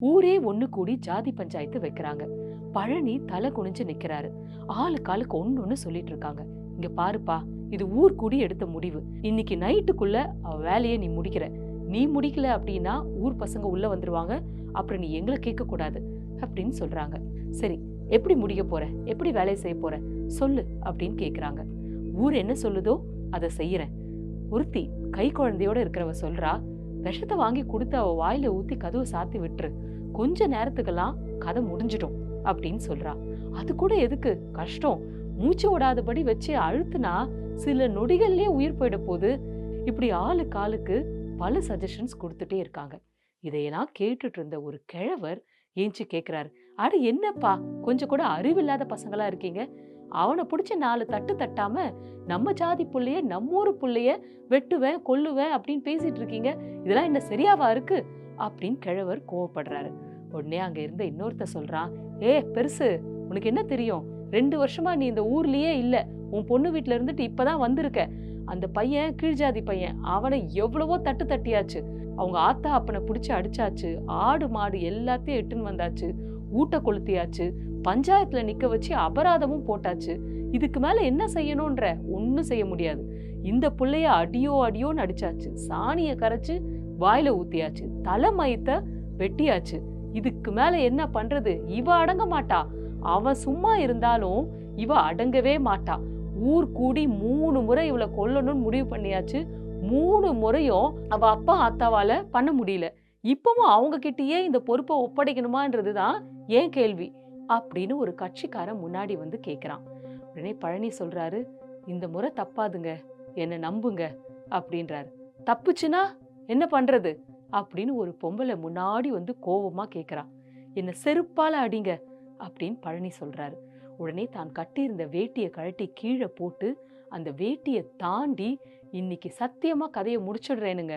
ஊரே ஒண்ணு கூடி ஜாதி பஞ்சாயத்து வைக்கிறாங்க. பழனி தலை குனிஞ்சு நிக்கிறாரு. ஆளுக்கு ஆளுக்கு ஒண்ணு சொல்லிட்டு இருக்காங்க. இங்க பாருப்பா, இது ஊர் கூடி எடுத்த முடிவு. இன்னைக்கு நைட்டுக்குள்ள அவ வேலையை நீ முடிக்கிற. நீ முடிக்கல அப்படின்னா ஊர் பசங்க உள்ள வந்துருவாங்க. அப்புறம் நீ எங்களை கேட்க கூடாது அப்படின்னு சொல்றாங்க. சரி, எப்படி முடிக்க போற, எப்படி வேலையை செய்ய போற சொல்லு அப்படின்னு கேக்குறாங்க. ஊர் என்ன சொல்லுதோ அதை செய்யறேன். ஒருத்தி கை குழந்தையோட இருக்கிறவ சொல்றா, விஷத்தை வாங்கி கொடுத்து அவ வாயில ஊத்தி கதவை சாத்தி விட்டுரு, கொஞ்ச நேரத்துக்கெல்லாம் கதை முடிஞ்சிடும் அப்படின்னு சொல்றா. அது கூட எதுக்கு கஷ்டம், மூச்சு விடாதபடி வச்சு அழுத்துனா சில நொடிகள்லயே உயிர் போயிட போகுது. இப்படி ஆளுக்கு ஆளுக்கு பல சஜஷன்ஸ் கொடுத்துட்டே இருக்காங்க. இதையெல்லாம் கேட்டுட்டு இருந்த ஒரு கிழவர் ஏஞ்சி கேக்குறாரு, அட என்னப்பா, கொஞ்சம் கூட அறிவில்லாத பசங்களா இருக்கீங்க. அவனை பிடிச்ச 4 தட்டு தட்டாம நம்ம ஜாதி புள்ளைய, நம்ம ஊரு புள்ளைய வெட்டுவேன் கொல்லுவேன் அப்படின்னு பேசிட்டு இருக்கீங்க. இதெல்லாம் என்ன சரியாவா இருக்கு அப்படின்னு கிழவர் கோவப்படுறாரு. உடனே அங்க இருந்த இன்னொருத்த சொல்றான், ஏ பெருசு, உனக்கு என்ன தெரியும்? 2 வருஷமா நீ இந்த ஊர்லயே இல்ல. உன் பொண்ணு வீட்டுல இருந்துட்டு இப்பதான் வந்திருக்க. அந்த பையன் கீழ்ஜாதி பையன், அவனை எவ்வளவோ தட்டு தட்டியாச்சு. அவங்க ஆத்தா அப்பனை பிடிச்சு அடிச்சாச்சு. ஆடு மாடு எல்லாத்தையும் எட்டுன்னு வந்தாச்சு. ஊட்ட கொளுத்தியாச்சு. பஞ்சாயத்துல நிக்க வச்சு அபராதமும் போட்டாச்சு. இதுக்கு மேல என்ன செய்யணும்ன்ற? ஒண்ணும் செய்ய முடியாது. இந்த புள்ளைய அடியோ அடியோன்னு அடிச்சாச்சு. சாணிய கரைச்சு வாயில ஊத்தியாச்சு. தலைமயத்தை வெட்டியாச்சு. இதுக்கு மேல என்ன பண்றது? இவ அடங்க மாட்டா. அவன் சும்மா இருந்தாலும் இவ அடங்கவே மாட்டா. ஊர் கூடி 3 முறை இவளை கொல்லணும்னு முடிவு பண்ணியாச்சு. 3 முறையும் அவ அப்பா ஆத்தாவால பண்ண முடியல. இப்பவும் அவங்க கிட்டயே இந்த பொறுப்பை ஒப்படைக்கணுமான்றதுதான் ஏன் கேள்வி அப்படின்னு ஒரு கட்சிக்காரன் முன்னாடி வந்து கேக்குறான். உடனே பழனி சொல்றாரு, இந்த முறை தப்பாதுங்க, என்ன நம்புங்க அப்படின்றாரு. தப்புச்சுன்னா என்ன பண்றது அப்படின்னு ஒரு பொம்பளை முன்னாடி வந்து கோவமா கேக்குறா. என்ன செருப்பால அடிங்க அப்படின்னு பழனி சொல்றாரு. உடனே தான் கட்டியிருந்த வேட்டியை கழட்டி கீழே போட்டு அந்த வேட்டியை தாண்டி, இன்னைக்கு சத்தியமா கதையை முடிச்சிடுறேனுங்க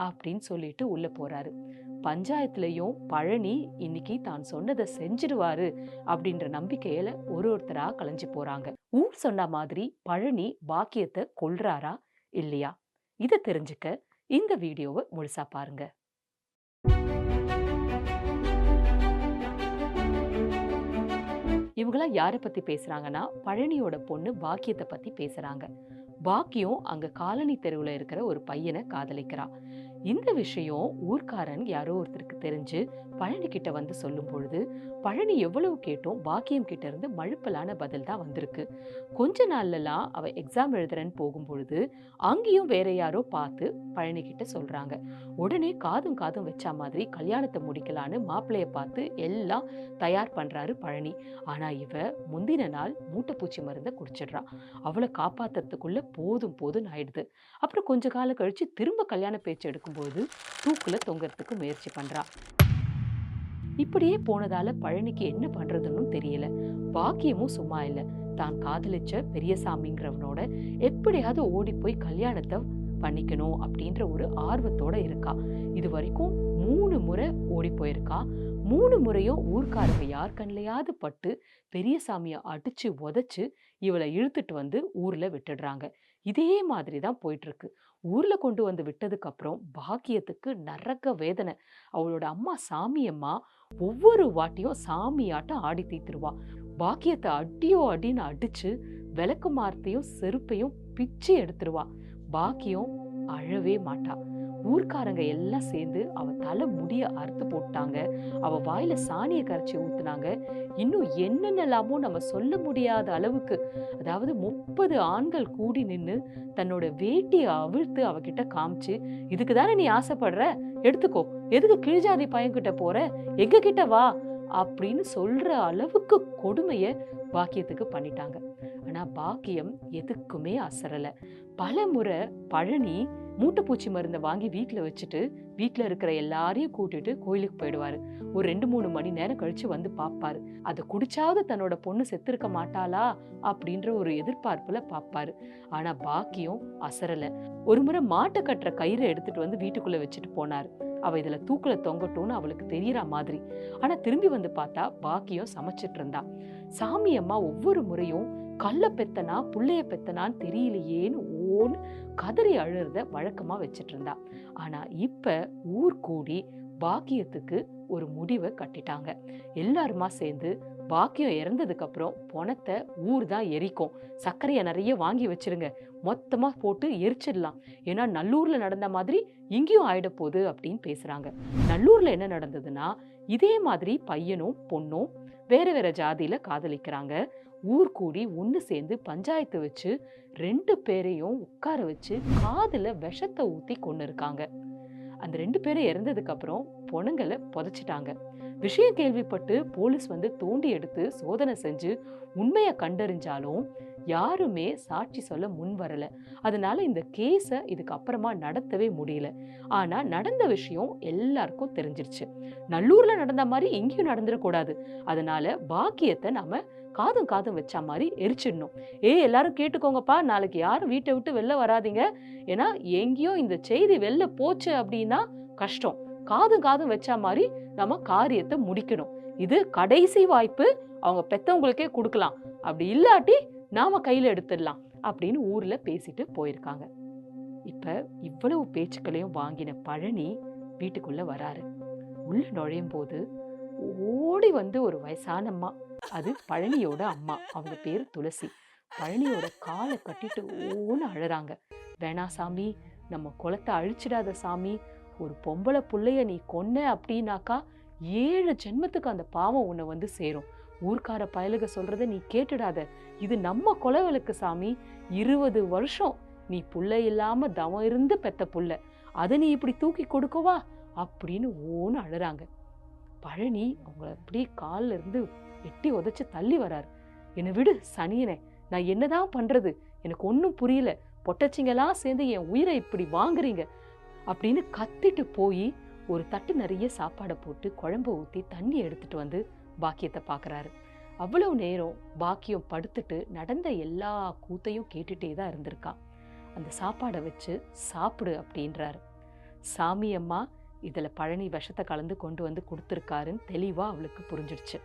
அப்படின்னு சொல்லிட்டு உள்ள போறாரு. பஞ்சாயத்துலயும் பழனி இன்னைக்கு தான் சொன்னதை செஞ்சிடுவாரு அப்படின்ற நம்பிக்கையில ஒருத்தரா கலைஞ்சு போறாங்க. ஊர் சொன்ன மாதிரி பழனி பாக்கியத்தை கொல்றாரா இல்லையா? இதை தெரிஞ்சுக்க இந்த வீடியோவை முழுசா பாருங்க. இவங்களாம் யாரை பத்தி பேசுறாங்கன்னா, பழனியோட பொண்ணு பாக்கியத்தை பத்தி பேசுறாங்க. பாக்கியம் அங்க காலனி தெருவுல இருக்கிற ஒரு பையனை காதலிக்கிறா. இந்த விஷயம் ஊர்க்காரன் யாரோ ஒருத்தருக்கு தெரிஞ்சு பழனி கிட்ட வந்து சொல்லும் பொழுது, பழனி எவ்வளவு கேட்டும் பாக்கியம் கிட்ட இருந்து மழுப்பலான பதில் தான் வந்திருக்கு. கொஞ்ச நாள்லாம் அவ எக்ஸாம் எழுதுறன்னு போகும்பொழுது அங்கேயும் வேற யாரோ பார்த்து பழனி கிட்ட சொல்றாங்க. உடனே காதும் காதும் வச்ச மாதிரி கல்யாணத்தை முடிக்கலான்னு மாப்பிள்ளைய பார்த்து எல்லாம் தயார் பண்றாரு பழனி. ஆனா இவ முந்தின நாள் மூட்டைப்பூச்சி மருந்தை குடிச்சிடுறா. அவளை காப்பாத்துறதுக்குள்ள போதும் போதும் ஆயிடுது. அப்புறம் கொஞ்ச காலம் கழிச்சு திரும்ப கல்யாண பேச்சு எடுக்கும்போது தூக்குல தொங்கறதுக்கு முயற்சி பண்றா. இப்படியே போனதால பழனிக்கு என்ன பண்றதுன்னு தெரியல. பாக்கியமும் சும்மா இல்ல. தான் காதலிச்ச பெரியசாமிங்கிறவனோட எப்படியாவது ஓடி போய் கல்யாணத்தை பண்ணிக்கணும் அப்படின்ற ஒரு ஆர்வத்தோட இருக்கா. இது வரைக்கும் 3 முறை ஓடி போயிருக்கா. 3 முறையும் ஊர்க்காரங்க யார் கண்லையாவது பட்டு பெரியசாமிய அடிச்சு உதைச்சு இவளை இழுத்துட்டு வந்து ஊர்ல விட்டுடுறாங்க. இதே மாதிரிதான் போயிட்டு இருக்கு. ஊர்ல கொண்டு வந்து விட்டதுக்கு அப்புறம் பாக்கியத்துக்கு நரக வேதனை. அவளோட அம்மா சாமியம்மா ஒவ்வொரு வாட்டியும் சாமியாட்டம் ஆடி தீத்துருவா. பாக்கியத்தை அடியோ அடின்னு அடிச்சு விளக்கு மார்த்தையும் செருப்பையும் பிச்சு எடுத்துருவா. பாக்கியம் அழவே மாட்டா. ஊர்க்காரங்க எல்லாம் சேர்ந்து அவ தலை முடிய அறுத்து போட்டாங்க. அவ வாயில சாணிய கரைச்சி ஊத்துனாங்க. இன்னும் என்னென்னலாமோ நம்ம சொல்ல முடியாத அளவுக்கு, அதாவது 30 ஆண்கள் கூடி நின்னு தன்னோட வேட்டியை அவிழ்த்து அவகிட்ட காமிச்சு, இதுக்கு தானே நீ ஆசைப்படுற, எடுத்துக்கோ, எதுக்கு கீழ்ஜாதி பையன்கிட்ட போற, எங்க கிட்ட வா அப்படின்னு சொல்ற அளவுக்கு கொடுமைய பாக்கியத்துக்கு பண்ணிட்டாங்க. ஆனா பாக்கியம் எதுக்குமே அசரல. பல முறை பழனி மூட்டைப்பூச்சி மருந்தை வாங்கி வீட்டுல வச்சுட்டு வீட்டுல இருக்கிற எல்லாரையும் கூட்டிட்டு கோயிலுக்கு போயிடுவாரு. ஒரு 2-3 மணி நேரம் கழிச்சு வந்து பாப்பாரு. அதை குடிச்சாவது தன்னோட பொண்ணு செத்திருக்க மாட்டாளா அப்படின்ற ஒரு எதிர்பார்ப்புல பாப்பாரு. ஆனா பாக்கியம் அசரல. ஒரு முறை மாட்டை கட்டுற கயிறை எடுத்துட்டு வந்து வீட்டுக்குள்ள வச்சுட்டு போனாரு. அவ இதுல தூக்குல தொங்கட்டும்னு அவளுக்கு தெரியற மாதிரி. ஆனா திரும்பி வந்து பார்த்தா பாக்கியம் சமைச்சிட்டு இருந்தா. சாமி அம்மா ஒவ்வொரு முறையும் கல்ல பெத்தனா புள்ளைய பெத்தனான்னு தெரியலையேன்னு ஓன்னு கதறி அழுறத வழக்கமா வச்சிட்டு இருந்தா. ஆனா இப்ப ஊர் கூடி பாக்கியத்துக்கு ஒரு முடிவை கட்டிட்டாங்க. எல்லாருமா சேர்ந்து பாக்கியம் இறந்ததுக்கு அப்புறம் பணத்தை ஊர் தான் எரிக்கும், சர்க்கரையை நிறைய வாங்கி வச்சிருங்க, மொத்தமா போட்டு எரிச்சிடலாம், ஏன்னா நல்லூர்ல நடந்த மாதிரி இங்கேயும் ஆயிட போகுது அப்படின்னு பேசுறாங்க. நல்லூர்ல என்ன நடந்ததுன்னா, இதே மாதிரி பையனும் பொண்ணும் வேற வேற ஜாதியில காதலிக்கிறாங்க. ஊர் கூடி ஒண்ணு சேர்ந்து பஞ்சாயத்து வச்சு 2 பேரையும் உட்கார வச்சு காதுல விஷத்தை ஊத்தி கொன்னு இருக்காங்க. அந்த 2 பேரும் இறந்ததுக்கு அப்புறம் பொணங்களை புதைச்சிட்டாங்க. விஷயம் கேள்விப்பட்டு போலீஸ் வந்து தோண்டி எடுத்து சோதனை செஞ்சு உண்மையை கண்டறிஞ்சாலும் யாருமே சாட்சி சொல்ல முன் வரல. அதனால இந்த கேஸ இதுக்கு அப்புறமா நடத்தவே முடியல. ஆனா நடந்த விஷயம் எல்லாருக்கும் தெரிஞ்சிருச்சு. நல்லூர்ல நடந்த மாதிரி எங்கேயும் நடந்துடக்கூடாது. அதனால பாக்கியத்தை நாம காதும் காதும் வச்ச மாதிரி எரிச்சிடணும். எல்லாரும் கேட்டுக்கோங்கப்பா, நாளைக்கு யாரும் வீட்டை விட்டு வெளில வராதீங்க. ஏன்னா எங்கேயும் இந்த செய்தி வெளில போச்சு அப்படின்னா கஷ்டம். காதும் காதும் வச்ச மாதிரி நம்ம காரியத்தை முடிக்கணும். இது கடைசி வாய்ப்பு, அவங்க பெத்தவங்களுக்கே கொடுக்கலாம், அப்படி இல்லாட்டி நாம கையில எடுத்துடலாம் அப்படின்னு ஊர்ல பேசிட்டு போயிருக்காங்க. இப்ப இவ்வளவு பேச்சுக்களையும் வாங்கின பழனி வீட்டுக்குள்ள வராரு. உள்ள நுழையும் போது ஓடி வந்து ஒரு வயசான அம்மா, அது பழனியோட அம்மா, அவங்க பேரு துளசி, பழனியோட காலை கட்டிட்டு ஓன்னு அழறாங்க. வேணா சாமி, நம்ம குலத்தை அழிச்சிடாத சாமி, ஒரு பொம்பளை புள்ளைய நீ கொன்ன அப்படின்னாக்கா 7 ஜென்மத்துக்கு அந்த பாவம் உன்னை வந்து சேரும். ஊர்க்கார பயலுக சொல்றத நீ கேட்டுடாத, இது நம்ம கொலவலுக்கு சாமி, 20 வருஷம் நீ புள்ள இல்லாம தவம் இருந்து பெத்த புள்ள, அதை நீ இப்படி தூக்கி கொடுக்கவா அப்படின்னு ஓன்னு அழுறாங்க. பழனி அவங்கள அப்படியே காலில் இருந்து எட்டி உதைச்சு தள்ளி வராரு. என்னை விடு சனியனே, நான் என்னதான் பண்றது, எனக்கு ஒன்றும் புரியல, பொட்டச்சிங்கெல்லாம் சேர்ந்து என் உயிரை இப்படி வாங்குறீங்க அப்படின்னு கத்திட்டு போய் ஒரு தட்டு நிறைய சாப்பாடை போட்டு குழம்பு ஊற்றி தண்ணி எடுத்துட்டு வந்து பாக்கியத்தை பார்க்குறாரு. அவ்வளவு நேரம் பாக்கியம் படுத்துட்டு நடந்த எல்லா கூத்தையும் கேட்டுட்டே தான் இருந்திருக்கா. அந்த சாப்பாடை வச்சு சாப்பிடு அப்படின்றாரு. சாமி அம்மா இதில் பழனி விஷத்தை கலந்து கொண்டு வந்து கொடுத்துருக்காருன்னு தெளிவாக அவளுக்கு புரிஞ்சிடுச்சு.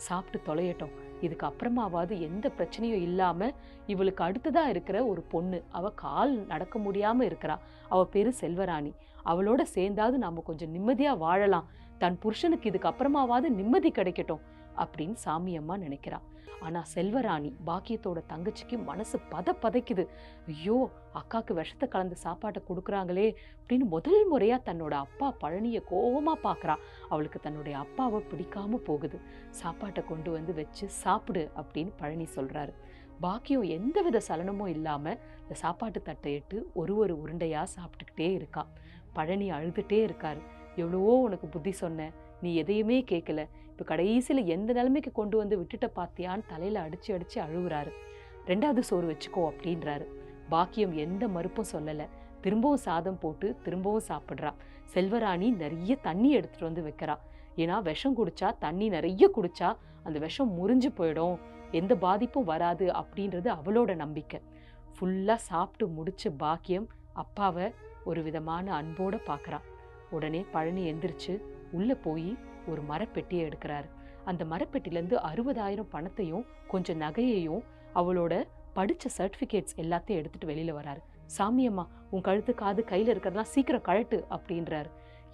சாப்பிட்டு தொலையட்டும், இதுக்கு அப்புறமாவது எந்த பிரச்சனையும் இல்லாமல் இவளுக்கு அடுத்ததா இருக்கிற ஒரு பொண்ணு, அவள் கால் நடக்க முடியாமல் இருக்கிறா, அவள் பேரு செல்வராணி, அவளோட சேர்ந்தாவது நாம கொஞ்சம் நிம்மதியாக வாழலாம், தன் புருஷனுக்கு இதுக்கு அப்புறமாவது நிம்மதி கிடைக்கட்டும் அப்படின்னு சாமி அம்மா நினைக்கிறா. ஆனா செல்வராணி பாக்கியத்தோட தங்கச்சிக்கு மனசு பதைக்குது. ஐயோ, அக்காக்கு விஷத்தை கலந்து சாப்பாட்டை கொடுக்குறாங்களே அப்படின்னு முதல் முறையா தன்னோட அப்பா பழனிய கோவமா பாக்குறா. அவளுக்கு தன்னுடைய அப்பாவை பிடிக்காம போகுது. சாப்பாட்டை கொண்டு வந்து வச்சு சாப்பிடு அப்படின்னு பழனி சொல்றாரு. பாக்கியம் எந்தவித சலனமும் இல்லாம இந்த சாப்பாட்டு தட்டை இட்டு ஒரு உருண்டையா சாப்பிட்டுக்கிட்டே இருக்கா. பழனி அழுதுட்டே இருக்காரு. எவ்வளவோ உனக்கு புத்தி சொன்னேன், நீ எதையுமே கேட்கல, இப்போ கடைசியில் எந்த நிலைமைக்கு கொண்டு வந்து விட்டுட்ட பாத்தியான்னு தலையில அடிச்சு அழுகுறாரு. 2வது சோறு வச்சுக்கோ அப்படின்றாரு. பாக்கியம் எந்த மறுப்பும் சொல்லல. திரும்பவும் சாதம் போட்டு திரும்பவும் சாப்பிட்றா. செல்வராணி நிறைய தண்ணி எடுத்துட்டு வந்து வைக்கிறா. ஏன்னா விஷம் குடிச்சா, தண்ணி நிறைய குடிச்சா அந்த விஷம் முறிஞ்சு போயிடும், எந்த பாதிப்பும் வராது அப்படின்றது அவளோட நம்பிக்கை. ஃபுல்லா சாப்பிட்டு முடிச்ச பாக்கியம் அப்பாவை ஒரு விதமான அன்போட பாக்குறா. உடனே பழனி எந்திரிச்சு உள்ள போய் ஒரு மரப்பெட்டியை எடுக்கிறாரு. அந்த மரப்பெட்டிலேருந்து 60,000 பணத்தையும் கொஞ்சம் நகையையும் அவளோட படிச்ச சர்டிபிகேட்ஸ் எல்லாத்தையும் எடுத்துட்டு வெளியில வராரு. சாமியம்மா, உன் கழுத்து காது கையில இருக்கிறதெல்லாம் சீக்கிரம் கழட்டு அப்படின்றாரு.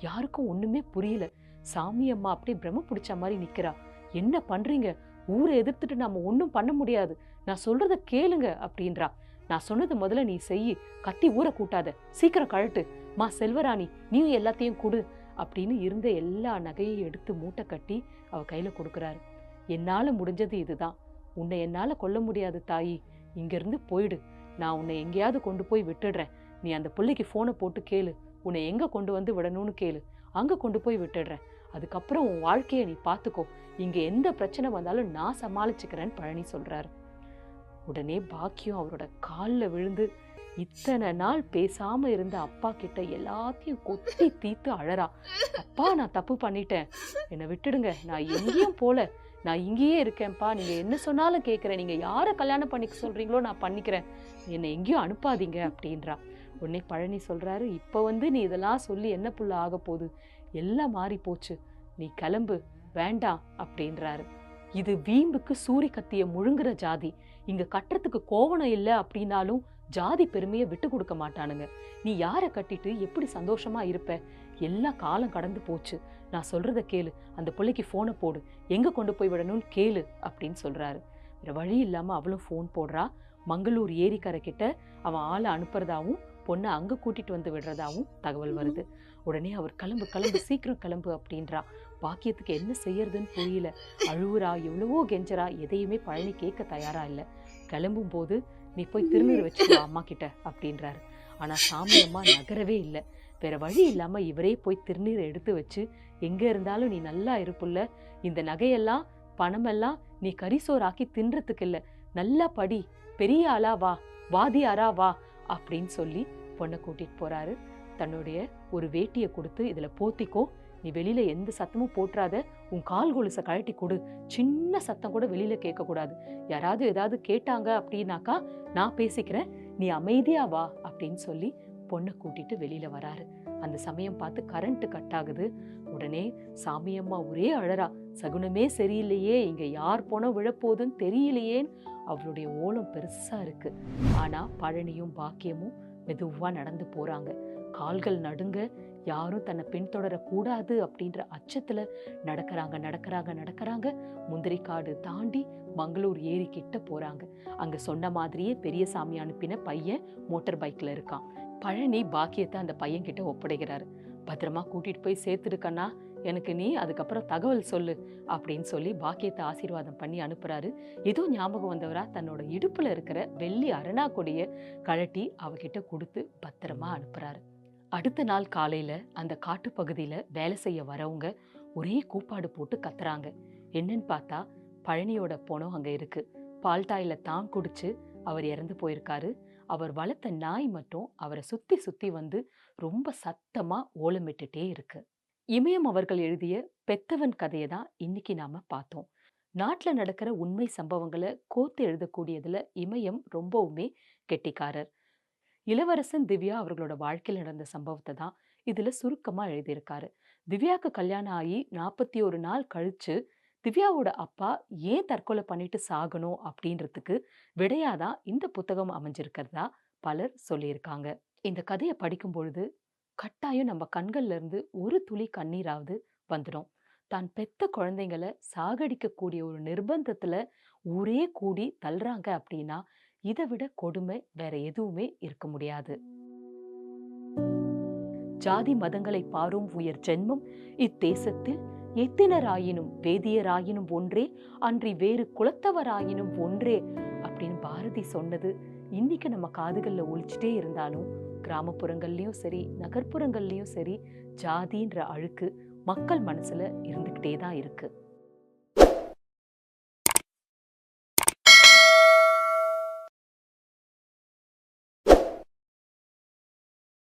யாருக்கும் ஒண்ணுமே புரியல. சாமியம்மா அப்படியே பிரம்ம பிடிச்ச மாதிரி நிக்கிறா. என்ன பண்றீங்க, ஊரை எதிர்த்துட்டு நாம ஒன்றும் பண்ண முடியாது, நான் சொல்றத கேளுங்க அப்படின்றா. நான் சொன்னது முதல்ல நீ செய், கத்தி ஊரை கூட்டாத, சீக்கிரம் கழட்டு, மா செல்வராணி நீயும் எல்லாத்தையும் கொடு அப்படின்னு இருந்த எல்லா நகையையும் எடுத்து மூட்டை கட்டி அவ கையில கொடுக்குறாரு. என்னால முடிஞ்சது இதுதான், உன்னை என்னால கொல்ல முடியாது தாயி, இங்கிருந்து போயிடு, நான் உன்னை எங்கேயாவது கொண்டு போய் விட்டுடுறேன், நீ அந்த பிள்ளைக்கு போனை போட்டு கேளு, உன்னை எங்க கொண்டு வந்து விடணும்னு கேளு, அங்க கொண்டு போய் விட்டுடுறேன், அதுக்கப்புறம் உன் வாழ்க்கையை நீ பாத்துக்கோ, இங்க எந்த பிரச்சனை வந்தாலும் நான் சமாளிச்சுக்கிறேன்னு பழனி சொல்றாரு. உடனே பாக்கியம் அவரோட காலில் விழுந்து இத்தனை நாள் பேசாம இருந்த அப்பா கிட்ட எல்லாத்தையும் கொத்தி தீத்து அழறா. அப்பா, நான் தப்பு பண்ணிட்டேன், என்னை விட்டுடுங்க, நான் எங்கேயும் போல, நான் இங்கேயே இருக்கேன்ப்பா, நீங்க என்ன சொன்னாலும் கேட்கிறேன், நீங்க யாரை கல்யாணம் பண்ணிக்க சொல்றீங்களோ நான் பண்ணிக்கிறேன், என்னை எங்கேயும் அனுப்பாதீங்க அப்படின்றா. உடனே பழனி சொல்றாரு, இப்ப வந்து நீ இதெல்லாம் சொல்லி என்ன புள்ள ஆக போகுது, எல்லாம் மாறி போச்சு, நீ கிளம்பு, வேண்டாம் அப்படின்றாரு. இது வீம்புக்கு சூரி கத்திய முழுங்குற ஜாதி, இங்க கட்டுறதுக்கு கோவணம் இல்லை அப்படின்னாலும் ஜாதி பெருமையை விட்டு கொடுக்க மாட்டானுங்க. நீ யாரை கட்டிட்டு எப்படி சந்தோஷமா இருப்ப, எல்லா காலம் கடந்து போச்சு, நான் சொல்றத கேளு, அந்த பிள்ளைக்கு போனை போடு, எங்க கொண்டு போய் விடணும்னு கேளு அப்படின்னு சொல்றாரு. வேற வழி இல்லாம அவளும் போன் போடுறா. மங்களூர் ஏரிக்கரை கிட்ட அவன் ஆளை அனுப்புறதாவும் பொண்ணை அங்க கூட்டிட்டு வந்து விடுறதாவும் தகவல் வருது. உடனே அவர் கிளம்பு கிளம்பு சீக்கிரம் கிளம்பு அப்படின்றா. பாக்கியத்துக்கு என்ன செய்யறதுன்னு புரியல. அழுவுறா, எவ்வளவோ கெஞ்சரா, எதையுமே பழனி கேட்க தயாரா இல்ல. கிளம்பும் போது நீ போய் திருநீர் வச்சுக்கோ அம்மா கிட்ட அப்படின்றாரு. ஆனா சாமி அம்மா நகரவே இல்லை. வேற வழி இல்லாம இவரே போய் திருநீரை எடுத்து வச்சு, எங்க இருந்தாலும் நீ நல்லா இருப்புல்ல, இந்த நகையெல்லாம் பணமெல்லாம் நீ கரிசோராக்கி தின்றதுக்கு இல்ல, நல்லா படி, பெரிய ஆளா வா, வாதியாரா வா அப்படின்னு சொல்லி பொண்ணை கூட்டிட்டு போறாரு. தன்னுடைய ஒரு வேட்டியை கொடுத்து இதுல போத்திக்கோ, நீ வெளியில எந்த சத்தமும் போட்டுறாத, உன் கால் கொலுசை கழட்டி கொடு, சின்ன சத்தம் கூட வெளியில கேட்க கூடாது, யாராவது ஏதாவது கேட்டாங்க அப்படின்னாக்கா நான் பேசிக்கிறேன், நீ அமைதியா வா அப்படின்னு சொல்லி பொண்ணை கூட்டிட்டு வெளியில வராரு. அந்த சமயம் பார்த்து கரண்ட் கட் ஆகுது. உடனே சாமியம்மா ஒரே அழறா, சகுனமே சரியில்லையே, இங்க யார் போனோம் விழப்போகுதுன்னு தெரியலையேன்னு அவளுடைய ஓலம் பெருசா இருக்கு. ஆனா பழனியும் பாக்கியமும் மெதுவா நடந்து போறாங்க. கால்கள் நடுங்க, யாரும் தன்னை பின்தொடர கூடாது அப்படின்ற அச்சத்துல நடக்கிறாங்க. முந்திரிக்காடு தாண்டி மங்களூர் ஏரி கிட்ட போறாங்க. அங்க சொன்ன மாதிரியே பெரியசாமி அனுப்பின பையன் மோட்டார் பைக்ல இருக்கான். பழனி பாக்கியத்தை அந்த பையன் கிட்ட ஒப்படைக்கிறாரு. பத்திரமா கூட்டிட்டு போய் சேர்த்துருக்கண்ணா, எனக்கு நீ அதுக்கப்புறம் தகவல் சொல்லு அப்படின்னு சொல்லி பாக்கியத்தை ஆசீர்வாதம் பண்ணி அனுப்புறாரு. ஏதோ ஞாபகம் வந்தவரா தன்னோட இடுப்புல இருக்கிற வெள்ளி அரணா கொடிய கழட்டி அவகிட்ட கொடுத்து பத்திரமா அனுப்புறாரு. அடுத்த நாள் காலையில அந்த காட்டு பகுதியில வேலை செய்ய வரவங்க ஒரே கூப்பாடு போட்டு கத்துறாங்க. என்னன்னு பார்த்தா பழனியோட பொணம் அங்க இருக்கு. பால்டாயில தான் குடிச்சு அவர் இறந்து போயிருக்காரு. அவர் வளர்த்த நாய் மட்டும் அவரை சுத்தி சுத்தி வந்து ரொம்ப சத்தமா ஓலமிட்டுட்டே இருக்கு. இமயம் அவர்கள் எழுதிய பெத்தவன் கதையை தான் இன்னைக்கு நாம பார்த்தோம். நாட்டுல நடக்கிற உண்மை சம்பவங்களை கோத்து எழுதக்கூடியதுல இமயம் ரொம்பவுமே கெட்டிக்காரர். இளவரசன் திவ்யா அவர்களோட வாழ்க்கையில் நடந்த சம்பவத்தை தான் இதுல சுருக்கமா எழுதியிருக்காரு. திவ்யாவுக்கு கல்யாணம் ஆகி 41 நாள் கழிச்சு திவ்யாவோட அப்பா ஏன் தற்கொலை பண்ணிட்டு சாகணும் அப்படின்றதுக்கு விடையாதான் இந்த புத்தகம் அமைஞ்சிருக்கிறதா பலர் சொல்லியிருக்காங்க. இந்த கதையை படிக்கும் பொழுது கட்டாயம் நம்ம கண்கள்ல இருந்து ஒரு துளி கண்ணீராவது வந்துடும். தான் பெத்த குழந்தைங்களை சாகடிக்க கூடிய ஒரு நிர்பந்தத்துல ஊரே கூடி தள்ளுறாங்க அப்படின்னா இதை விட கொடுமை வேற எதுவுமே இருக்க முடியாது. ஜாதி மதங்களை பாரும் உயர் ஜென்மம் இத்தேசத்தில் எத்தினராயினும் வேதியராயினும் ஒன்றே, அன்றி வேறு குலத்தவராயினும் ஒன்றே அப்படின்னு பாரதி சொன்னது இன்னைக்கு நம்ம காதுகள்ல ஒழிச்சிட்டே இருந்தாலும் கிராமப்புறங்கள்லயும் சரி நகர்ப்புறங்கள்லயும் சரி ஜாதின்ற அழுக்கு மக்கள் மனசுல இருந்துகிட்டே தான் இருக்கு.